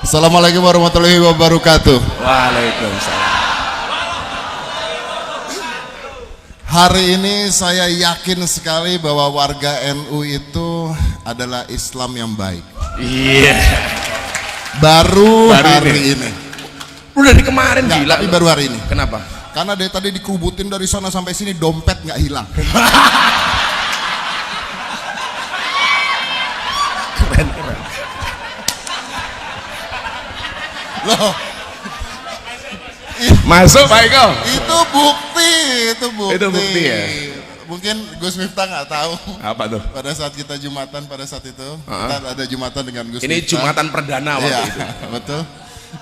Assalamualaikum warahmatullahi wabarakatuh. Waalaikumsalam. Hari ini saya yakin sekali bahwa warga NU itu adalah Islam yang baik. Iya. Baru hari ini. Udah dari kemarin gila. Tapi baru hari ini. Kenapa? Karena dari tadi dikubutin dari sana sampai sini dompet nggak hilang. Keren. Loh, Masuk Pak Eko. itu bukti. Itu bukti ya. Mungkin Gus Miftah nggak tahu. Apa tuh? Pada saat kita Jumatan pada saat itu, kita ada Jumatan dengan Gus Ini Miftah. Jumatan perdana waktu Iya, itu. betul.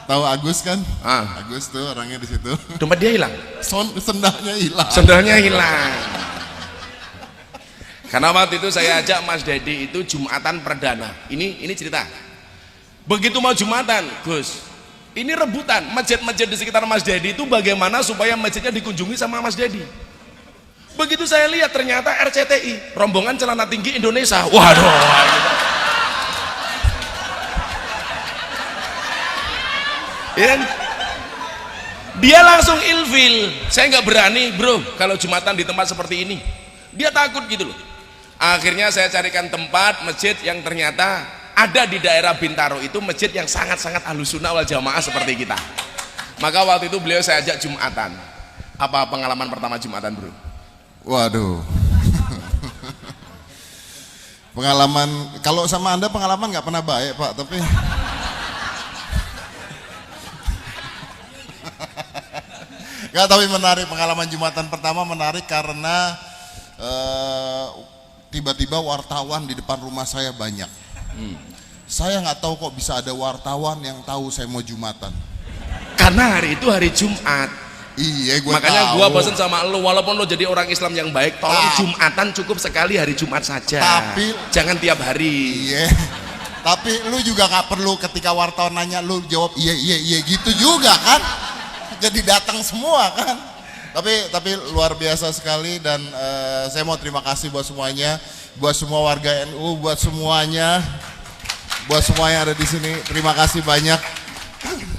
Tahu Agus kan? Ah. Agus tuh orangnya di situ. Dompet dia hilang. Sendalnya hilang. Sendalnya hilang. Karena waktu itu saya ajak Mas Dedi itu Jumatan perdana. Ini cerita. Begitu mau Jumatan, Gus, ini rebutan masjid-masjid di sekitar Mas Dedi itu bagaimana supaya masjidnya dikunjungi sama Mas Dedi. Begitu saya lihat ternyata RCTI, rombongan celana tinggi Indonesia. Waduh. Ya, dia langsung ilfil. Saya nggak berani, bro, kalau Jumatan di tempat seperti ini. Dia takut gitu loh. Akhirnya saya carikan tempat masjid yang ternyata ada di daerah Bintaro, itu masjid yang sangat-sangat ahlussunnah wal jamaah seperti kita. Maka waktu itu beliau saya ajak Jumatan. Apa pengalaman pertama Jumatan, bro? Waduh. Pengalaman, kalau sama Anda pengalaman nggak pernah baik Pak, tapi nggak, tapi menarik. Pengalaman Jumatan pertama menarik karena tiba-tiba wartawan di depan rumah saya banyak. Saya nggak tahu kok bisa ada wartawan yang tahu saya mau Jumatan. Karena hari itu hari Jumat. Iya, makanya gua bosan sama lo, walaupun lo jadi orang Islam yang baik, tolong Jumatan cukup sekali hari Jumat saja. Tapi jangan tiap hari. Iya. Tapi lu juga nggak perlu ketika wartawan nanya lu jawab iya gitu juga kan. Jadi datang semua kan. Tapi luar biasa sekali dan saya mau terima kasih buat semuanya, buat semua warga NU, buat semuanya yang ada di sini. Terima kasih banyak.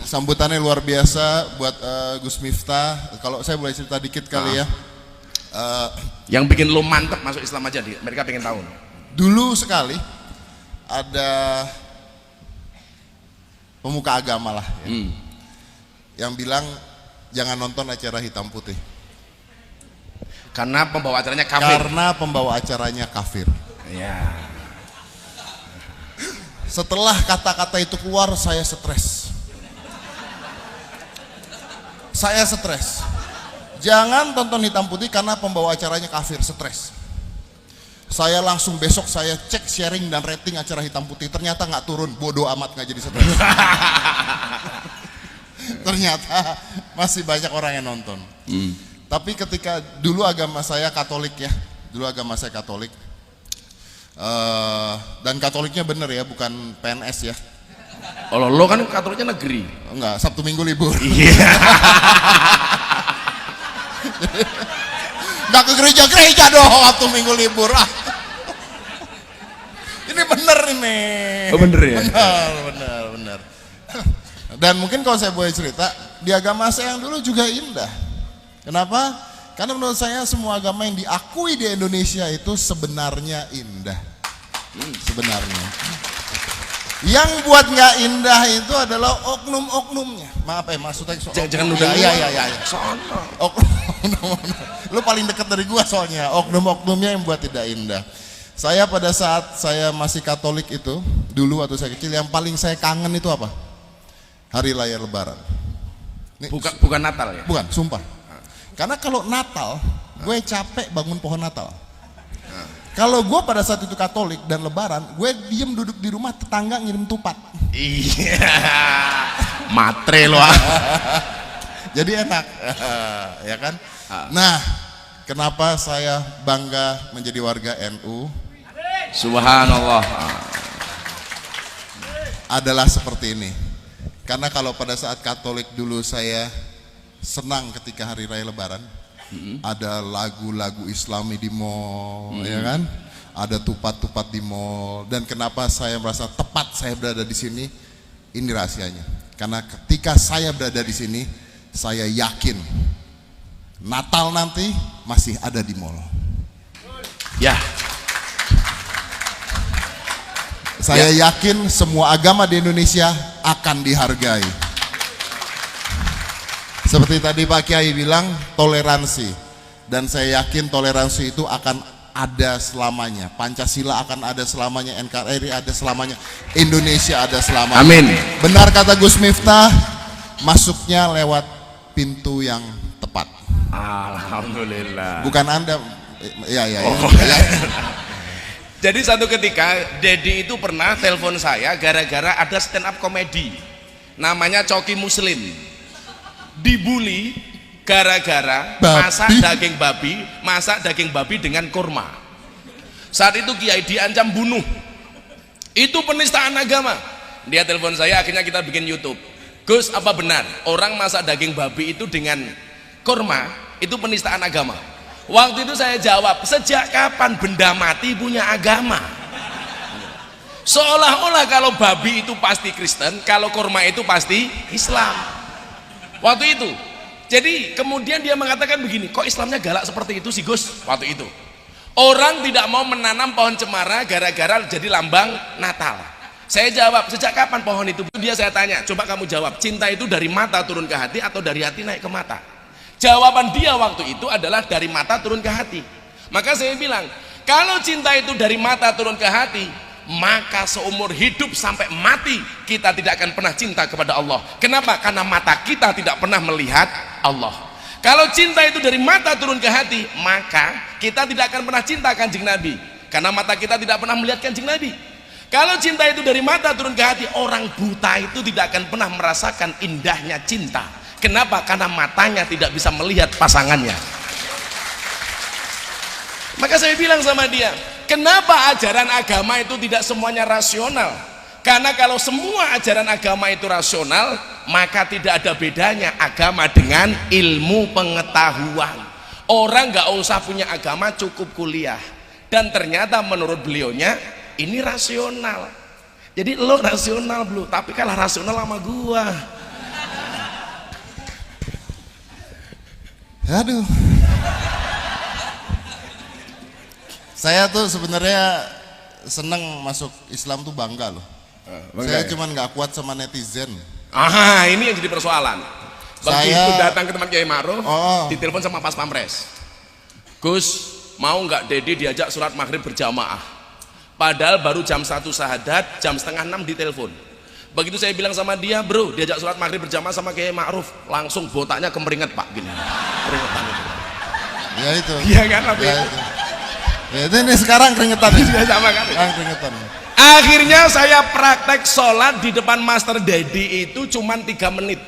Sambutannya luar biasa buat Gus Miftah. Kalau saya boleh cerita dikit kali ya. Yang bikin lo mantep masuk Islam aja, mereka pengen tahu. Dulu sekali ada pemuka agama lah ya, yang bilang jangan nonton acara hitam putih karena pembawa acaranya kafir. Ya. Setelah kata-kata itu keluar, saya stres. Jangan tonton hitam putih karena pembawa acaranya kafir, stres. Saya langsung besok saya cek sharing dan rating acara hitam putih, ternyata nggak turun, bodoh amat, nggak jadi stres. Ternyata masih banyak orang yang nonton. Tapi ketika dulu agama saya Katolik ya, dan Katoliknya bener ya, bukan PNS ya. Oh, lo kan Katoliknya negeri. Enggak, Sabtu Minggu libur. Iya. Nggak ke gereja dong Sabtu Minggu libur. Ini bener ini. Oh, bener ya? Bener. Dan mungkin kalau saya boleh cerita, di agama saya yang dulu juga indah. Kenapa? Karena menurut saya semua agama yang diakui di Indonesia itu sebenarnya indah. Sebenarnya. Yang buat nggak indah itu adalah oknum-oknumnya. Maaf maksudnya jangan udah. Iya. Oknum. Lu paling dekat dari gua soalnya. Oknum-oknumnya yang buat tidak indah. Saya pada saat saya masih Katolik itu, dulu waktu saya kecil, yang paling saya kangen itu apa? Hari Raya Lebaran. Bukan Natal ya? Bukan, sumpah. Karena kalau Natal, gue capek bangun pohon Natal. Kalau gue pada saat itu Katolik dan Lebaran, gue diem duduk di rumah, tetangga ngirim tupat. Iya, matre loh. Jadi enak, ya kan? Nah, kenapa saya bangga menjadi warga NU? Subhanallah. Adalah seperti ini. Karena kalau pada saat Katolik dulu saya senang ketika hari raya Lebaran, ada lagu-lagu Islami di mall, ya kan? Ada tupat-tupat di mall. Dan kenapa saya merasa tepat saya berada di sini? Ini rahasianya. Karena ketika saya berada di sini, saya yakin Natal nanti masih ada di mall. Ya. Saya yakin semua agama di Indonesia akan dihargai. Seperti tadi Pak Kiai bilang, toleransi. Dan saya yakin toleransi itu akan ada selamanya. Pancasila akan ada selamanya, NKRI ada selamanya, Indonesia ada selamanya. Amin. Benar kata Gus Miftah, masuknya lewat pintu yang tepat. Alhamdulillah. Bukan Anda, ya. Jadi satu ketika Dedi itu pernah telepon saya gara-gara ada stand up komedi namanya Coki Muslim, dibully gara-gara masak daging babi dengan kurma. Saat itu Kiai diancam bunuh, itu penistaan agama. Dia telepon saya, akhirnya kita bikin YouTube. Gus, apa benar orang masak daging babi itu dengan kurma itu penistaan agama? Waktu itu saya jawab, sejak kapan benda mati punya agama? Seolah-olah kalau babi itu pasti Kristen, kalau kurma itu pasti Islam. Waktu itu. Jadi kemudian dia mengatakan begini, kok Islamnya galak seperti itu sih Gus? Waktu itu orang tidak mau menanam pohon cemara gara-gara jadi lambang Natal. Saya jawab, sejak kapan pohon itu? Dia saya tanya, coba kamu jawab, cinta itu dari mata turun ke hati atau dari hati naik ke mata? Jawaban dia waktu itu adalah dari mata turun ke hati. Maka saya bilang, kalau cinta itu dari mata turun ke hati, maka seumur hidup sampai mati kita tidak akan pernah cinta kepada Allah. Kenapa? Karena mata kita tidak pernah melihat Allah. Kalau cinta itu dari mata turun ke hati, maka kita tidak akan pernah cinta Kanjeng Nabi, karena mata kita tidak pernah melihat Kanjeng Nabi. Kalau cinta itu dari mata turun ke hati, orang buta itu tidak akan pernah merasakan indahnya cinta. Kenapa? Karena matanya tidak bisa melihat pasangannya. Maka saya bilang sama dia, kenapa ajaran agama itu tidak semuanya rasional? Karena kalau semua ajaran agama itu rasional, maka tidak ada bedanya agama dengan ilmu pengetahuan. Orang nggak usah punya agama, cukup kuliah. Dan ternyata menurut beliaunya ini rasional. Jadi lo rasional belum, tapi kalah rasional sama gua. Aduh. Saya tuh sebenarnya seneng masuk Islam tuh bangga loh. Saya cuman nggak kuat sama netizen. Aha, ini yang jadi persoalan. Begitu Saya datang ke tempat Kiai Ma'ruf, ditelepon sama Pas Pampres. Gus, mau nggak Dedi diajak sholat maghrib berjamaah? Padahal baru jam 1 sahadat, jam setengah 6 ditelepon. Begitu saya bilang sama dia, bro, diajak sholat maghrib berjamaah sama Kiai Ma'ruf, langsung botaknya kemeringet Pak, gini. Keringetan itu. Ya itu. Iya kan, ya, itu. Ya, itu ini sekarang keringetan. Sudah sama kan? Keringetan. Akhirnya saya praktek sholat di depan Master Dedi itu cuman 3 menit.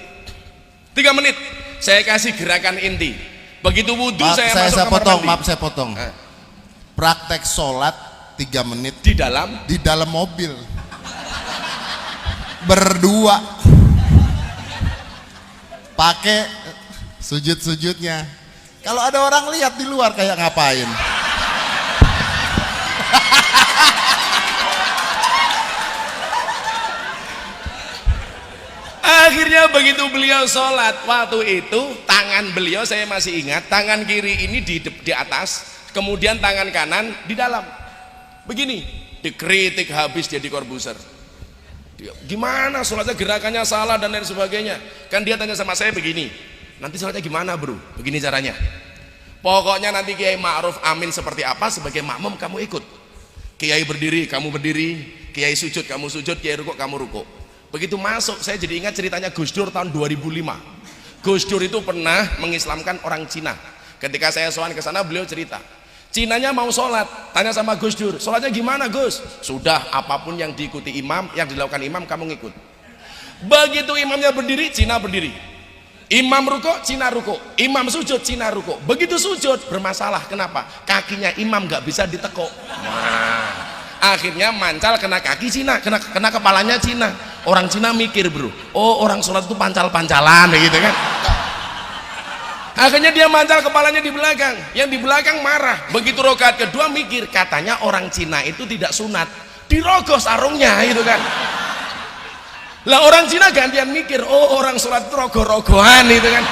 3 menit. Saya kasih gerakan inti. Begitu wudhu saya masuk kamar potong, mandi. Maaf saya potong. Praktek sholat 3 menit di dalam mobil. Berdua. Pakai sujud-sujudnya. Kalau ada orang lihat di luar kayak ngapain? Akhirnya begitu beliau sholat, waktu itu tangan beliau saya masih ingat, tangan kiri ini di atas, kemudian tangan kanan di dalam. Begini, dikritik habis jadi Corbuzier. Gimana sholatnya, gerakannya salah dan lain sebagainya. Kan dia tanya sama saya begini, nanti sholatnya gimana bro? Begini caranya, pokoknya nanti Kiai Ma'ruf amin seperti apa, sebagai makmum kamu ikut. Kiai berdiri, kamu berdiri. Kiai sujud, kamu sujud. Kiai rukuk, kamu rukuk. Begitu masuk, saya jadi ingat ceritanya Gus Dur tahun 2005. Gus Dur itu pernah mengislamkan orang Cina. Ketika saya sowan ke sana, beliau cerita, Cinanya mau sholat, tanya sama Gus Dur, sholatnya gimana Gus? Sudah, apapun yang diikuti imam, yang dilakukan imam, kamu ngikut. Begitu imamnya berdiri, Cina berdiri. Imam rukuk, Cina rukuk. Imam sujud, Cina rukuk. Begitu sujud, bermasalah. Kenapa? Kakinya imam gak bisa ditekuk. Nah, akhirnya mancal kena kaki Cina, kena kepalanya Cina. Orang Cina mikir bro, oh orang sholat itu pancal-pancalan gitu kan. Akhirnya dia mancal kepalanya di belakang, yang di belakang marah. Begitu rakaat kedua mikir, katanya orang Cina itu tidak sunat, dirogoh sarungnya gitu kan. Lah orang Cina gantian mikir, oh orang sholat itu rogoh-rogohan itu kan.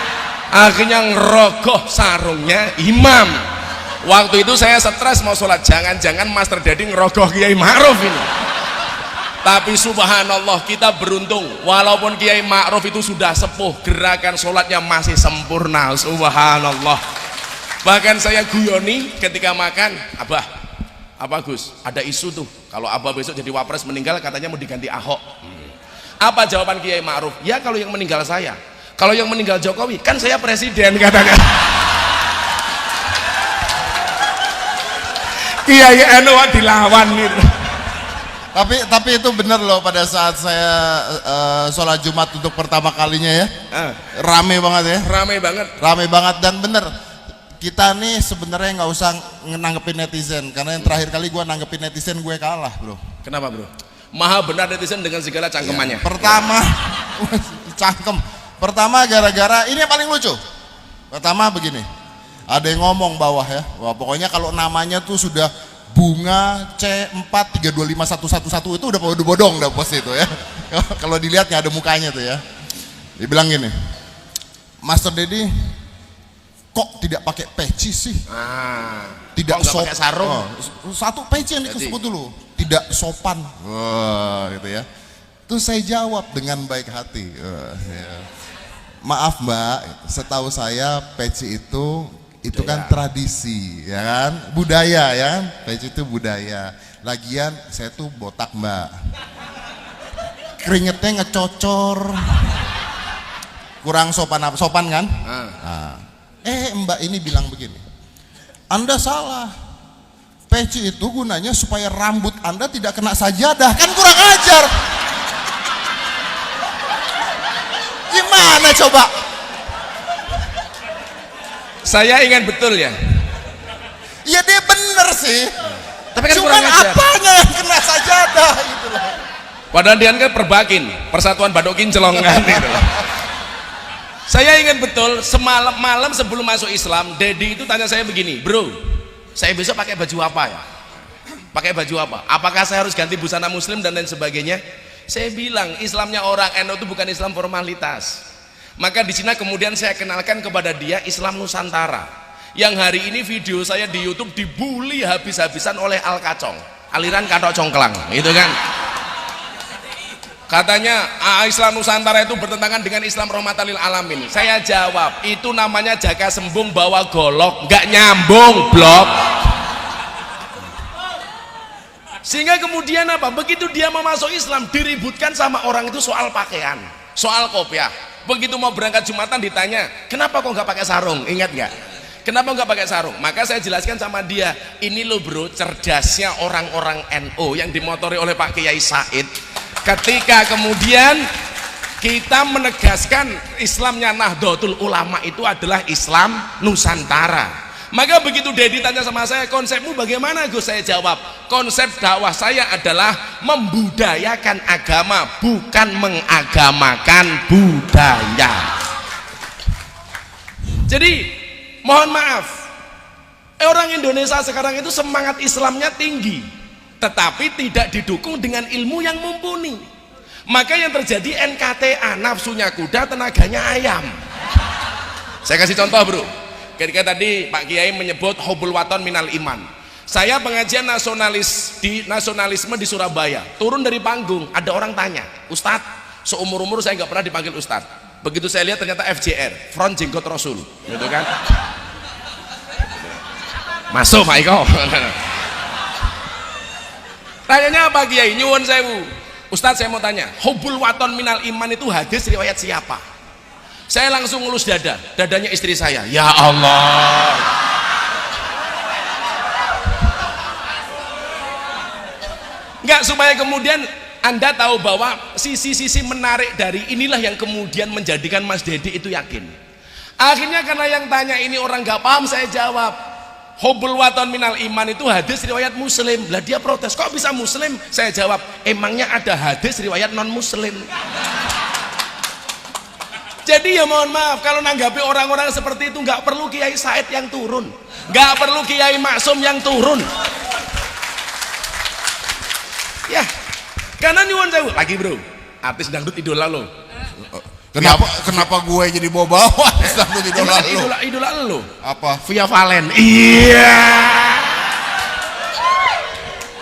Akhirnya ngerogoh sarungnya imam. Waktu itu saya stres mau sholat, jangan-jangan Master Dedi ngerogoh Kiai Ma'ruf ini. Tapi subhanallah kita beruntung, walaupun Kiai Ma'ruf itu sudah sepuh, gerakan sholatnya masih sempurna, subhanallah. Bahkan saya guyoni ketika makan, Abah Gus, ada isu tuh kalau Abah besok jadi wapres meninggal katanya mau diganti Ahok. Apa jawaban Kiai Ma'ruf? Ya kalau yang meninggal saya, kalau yang meninggal Jokowi kan saya presiden, katanya. Kiai NU dilawan gitu. Tapi itu bener loh, pada saat saya sholat Jumat untuk pertama kalinya ya, rame banget ya, rame banget dan bener. Kita nih sebenarnya nggak usah nanggepin netizen, karena yang terakhir kali gue nanggepin netizen gue kalah, bro. Kenapa, bro? Maha benar netizen dengan segala cangkemannya. Ya, pertama cangkem. Pertama gara-gara ini yang paling lucu. Pertama begini, ada yang ngomong bawah ya, wah pokoknya kalau namanya tuh sudah Bunga C4325111 itu udah bodong dah pos itu ya. Kalau dilihat nggak ada mukanya tuh ya. Dibilang gini, Master Dedi kok tidak pakai peci sih? Tidak pakai sarung. Satu peci yang disebut dulu, tidak sopan. Wah, gitu ya. Terus saya jawab dengan baik hati. Ya. Maaf Mbak, setahu saya peci itu kan tradisi, ya kan? Budaya, ya kan? Peci itu budaya. Lagian saya tuh botak Mbak. Keringetnya ngecocor. Kurang sopan kan? Mbak ini bilang begini, Anda salah, peci itu gunanya supaya rambut Anda tidak kena sajadah, kan kurang ajar. Gimana coba? Saya ingat betul ya. Ya dia bener sih, tapi kan cuman apanya yang kena sajadah gitu loh. Padahal dia kan perbakin, Persatuan Badak Kinclong kan gitu loh. Saya ingat betul, malam sebelum masuk Islam, Dedi itu tanya saya begini, bro, saya besok pakai baju apa ya? Pakai baju apa? Apakah saya harus ganti busana muslim dan lain sebagainya? Saya bilang, Islamnya orang NU itu bukan Islam formalitas. Maka di Cina kemudian saya kenalkan kepada dia Islam Nusantara. Yang hari ini video saya di YouTube dibully habis-habisan oleh Al Kacong, aliran Katok Congklang, gitu kan? Katanya Islam Nusantara itu bertentangan dengan Islam rahmatan lil alamin. Saya jawab, itu namanya jaga sembung bawa golok, nggak nyambung blok. Sehingga kemudian apa? Begitu dia mau masuk Islam diributkan sama orang itu soal pakaian, soal kopiah. Begitu mau berangkat Jumatan ditanya, kenapa kok nggak pakai sarung? Ingat nggak? Kenapa nggak pakai sarung? Maka saya jelaskan sama dia, ini loh bro, cerdasnya orang-orang NU yang dimotori oleh Pak Kiai Said. Ketika kemudian kita menegaskan Islamnya Nahdlatul Ulama itu adalah Islam Nusantara. Maka begitu Dedi tanya sama saya, konsepmu bagaimana Gus? Saya jawab, konsep dakwah saya adalah membudayakan agama, bukan mengagamakan budaya. Jadi mohon maaf, orang Indonesia sekarang itu semangat Islamnya tinggi, tetapi tidak didukung dengan ilmu yang mumpuni. Maka yang terjadi NKTA, nafsunya kuda, tenaganya ayam. Saya kasih contoh bro, ketika tadi Pak Kiai menyebut hubul waton minal iman. Saya pengajian nasionalisme di Surabaya, turun dari panggung, ada orang tanya, Ustadz, seumur-umur saya nggak pernah dipanggil Ustadz. Begitu saya lihat ternyata FJR, Front Jenggot Rasul, gitu kan? Masuk Pak Iko. Tanyanya apa Kiai? Nyuwun sewu. Ustadz saya mau tanya, hubul waton minal iman itu hadis riwayat siapa? Saya langsung ngelus dada, dadanya istri saya. Ya Allah. Enggak, supaya kemudian Anda tahu bahwa sisi-sisi menarik dari inilah yang kemudian menjadikan Mas Dedi itu yakin. Akhirnya karena yang tanya ini orang nggak paham, saya jawab, hubul waton minal iman itu hadis riwayat muslim. Lah dia protes, kok bisa muslim? Saya jawab, emangnya ada hadis riwayat non muslim? Jadi ya mohon maaf, kalau nanggapi orang-orang seperti itu nggak perlu Kiai Said yang turun, nggak perlu Kiai Maksum yang turun. Ya, karena nyuwun sewu lagi bro, artis dangdut idola lo. Kenapa gue jadi bawa dangdut idola lu? Idola lo. Apa? Via Valen. Iya.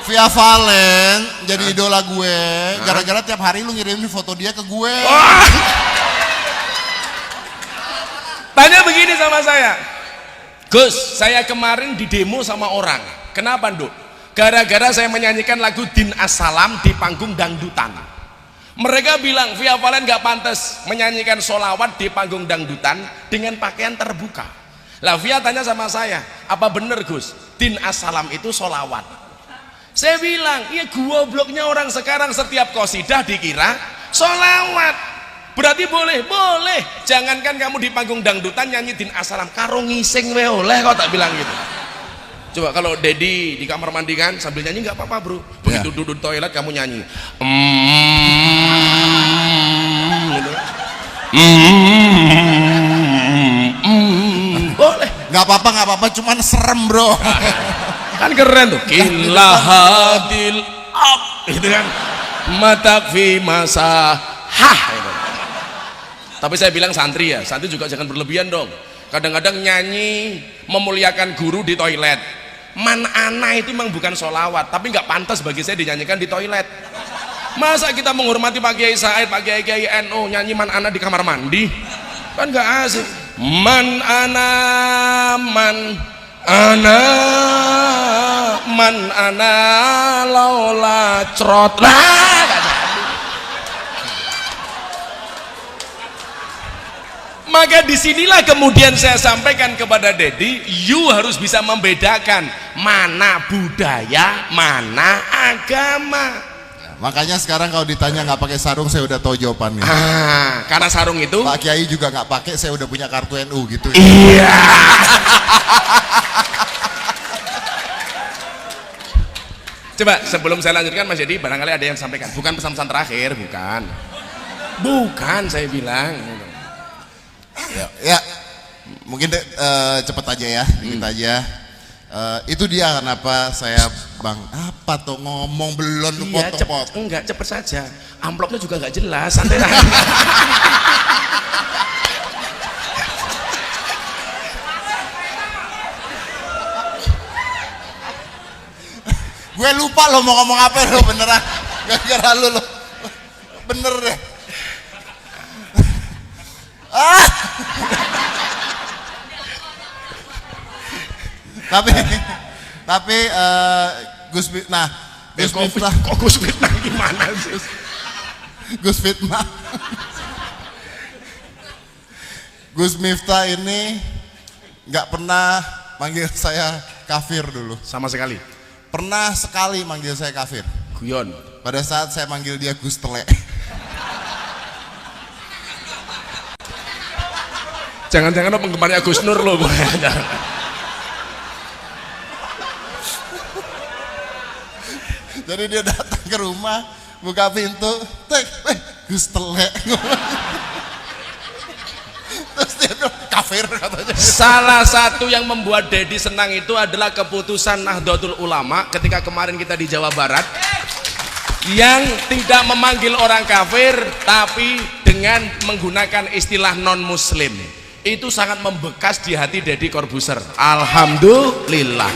Via Valen jadi idola gue gara-gara tiap hari lu ngirimin foto dia ke gue. Oh. Tanya begini sama saya, Gus, saya kemarin di demo sama orang. Kenapa, Nduk? Gara-gara saya menyanyikan lagu Din As-Salam di panggung dangdutan. Mereka bilang Via Valen gak pantas menyanyikan solawat di panggung dangdutan dengan pakaian terbuka. Lah Via tanya sama saya, apa bener Gus, Din As-Salam itu solawat? Saya bilang, iya gobloknya orang sekarang setiap qasidah dikira solawat. Berarti boleh, jangankan kamu di panggung dangdutan nyanyi Din As-Salam, karo ngising we oleh kok, tak bilang gitu. Coba kalau Dedi di kamar mandi kan sambil nyanyi nggak apa-apa bro, begitu duduk di toilet kamu nyanyi boleh, nggak apa-apa, cuman serem bro. Kan keren tuh, kilahadil ab itu kan, matakfi masa hah gitu. Tapi saya bilang santri juga jangan berlebihan dong. Kadang-kadang nyanyi memuliakan guru di toilet, man ana itu memang bukan sholawat, tapi nggak pantas bagi saya dinyanyikan di toilet. Masa kita menghormati Pak Kiai Said, Pak Kiai NU nyanyi man ana di kamar mandi, kan nggak asik. Man ana laula crot lah. Maka disinilah kemudian saya sampaikan kepada Dedi, you harus bisa membedakan mana budaya, mana agama. Makanya sekarang kalau ditanya nggak pakai sarung, saya udah tahu jawabannya. Karena sarung itu Pak Kiai juga nggak pakai, saya udah punya kartu NU gitu. Iya. Coba sebelum saya lanjutkan Mas Dedi, barangkali ada yang sampaikan. Bukan pesan-pesan terakhir, bukan saya bilang. Ya, mungkin cepet aja ya, dikit aja. Itu dia kenapa saya apa tuh ngomong belum potong-potong. Enggak, cepet saja. Amplopnya juga nggak jelas, santai aja. Gue lupa lo mau ngomong apa lo beneran. Gara-gara lo bener deh. Tapi Gus Fitnah Gus Fitnah gimana sih? Gus Fitnah Gus Miftah ini nggak pernah manggil saya kafir dulu Sama sekali. Pernah sekali manggil saya kafir, guyon, pada saat saya manggil dia Gus Tele. Jangan-jangan penggemarnya Gus Nur loh. Jadi dia datang ke rumah, buka pintu, Gus Tele. Terus dia bilang kafir katanya. Salah satu yang membuat Dedi senang itu adalah keputusan Nahdlatul Ulama ketika kemarin kita di Jawa Barat yang tidak memanggil orang kafir tapi dengan menggunakan istilah non muslim. Itu sangat membekas di hati Deddy Corbuzier. Alhamdulillah.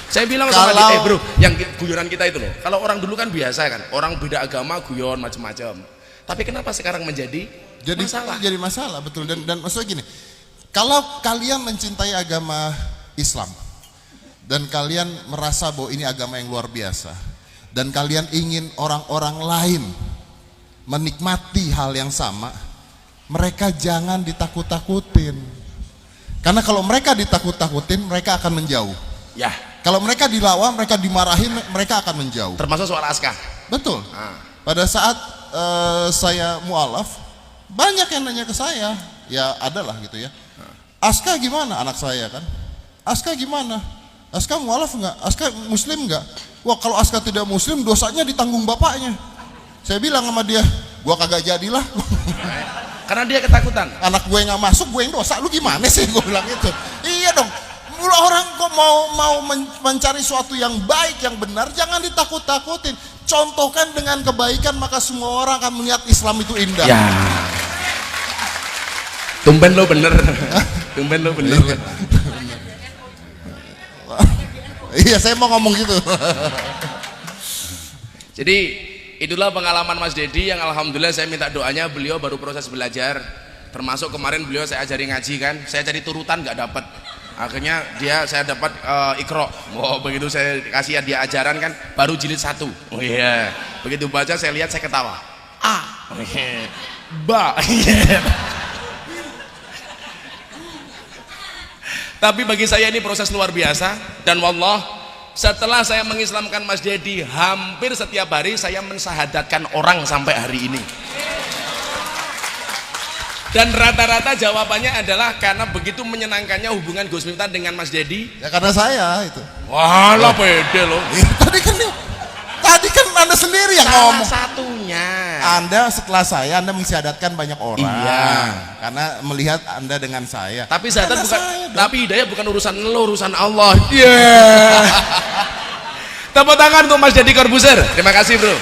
Saya bilang sama dia, bro, yang guyonan kita itu loh. Kalau orang dulu kan biasa kan, orang beda agama guyon macam-macam. Tapi kenapa sekarang menjadi masalah? Jadi masalah, betul. Dan maksudnya gini, kalau kalian mencintai agama Islam dan kalian merasa bahwa ini agama yang luar biasa dan kalian ingin orang-orang lain menikmati hal yang sama, mereka jangan ditakut-takutin. Karena kalau mereka ditakut-takutin, mereka akan menjauh. Ya. Kalau mereka dilawan, mereka dimarahin, mereka akan menjauh. Termasuk soal Aska. Betul. Pada saat saya mualaf, banyak yang nanya ke saya, ya adalah gitu ya. Aska gimana anak saya kan? Aska gimana? Aska mualaf nggak? Aska muslim nggak? Wah kalau Aska tidak muslim, dosanya ditanggung bapaknya. Saya bilang sama dia, gua kagak jadilah. Karena dia ketakutan. Anak gue nggak masuk, gue yang dosa. Lu gimana sih? Gue bilang itu. Iya dong. Orang kok mau mencari suatu yang baik, yang benar, jangan ditakut-takutin. contohkan dengan kebaikan, maka semua orang akan melihat Islam itu indah. Ya. Tumben lo bener. Tumben lo bener. Iya, saya mau ngomong gitu. Jadi itulah pengalaman Mas Dedi yang alhamdulillah saya minta doanya, beliau baru proses belajar. Termasuk kemarin beliau saya ajari ngaji kan, saya cari turutan nggak dapat. Akhirnya saya dapat Iqra. Oh, begitu saya kasih dia ajaran kan, baru jilid 1. Oh iya. Begitu baca saya lihat saya ketawa. A. Ba. Tapi bagi saya ini proses luar biasa, dan wallah setelah saya mengislamkan Mas Dedi, hampir setiap hari saya mensahadatkan orang sampai hari ini. Dan rata-rata jawabannya adalah karena begitu menyenangkannya hubungan Gus Miftah dengan Mas Dedi. Ya karena saya itu. Walah pede loh. Tadi kan Anda sendiri yang Salah ngomong. satunya. Anda setelah saya, Anda mensyahadatkan banyak orang. Iya. Karena melihat Anda dengan saya. Tapi syahadat Karena bukan, saya dong. tapi hidayah bukan urusan lo, urusan Allah. Tepuk tangan untuk Mas Dedi Corbuzier. Terima kasih bro.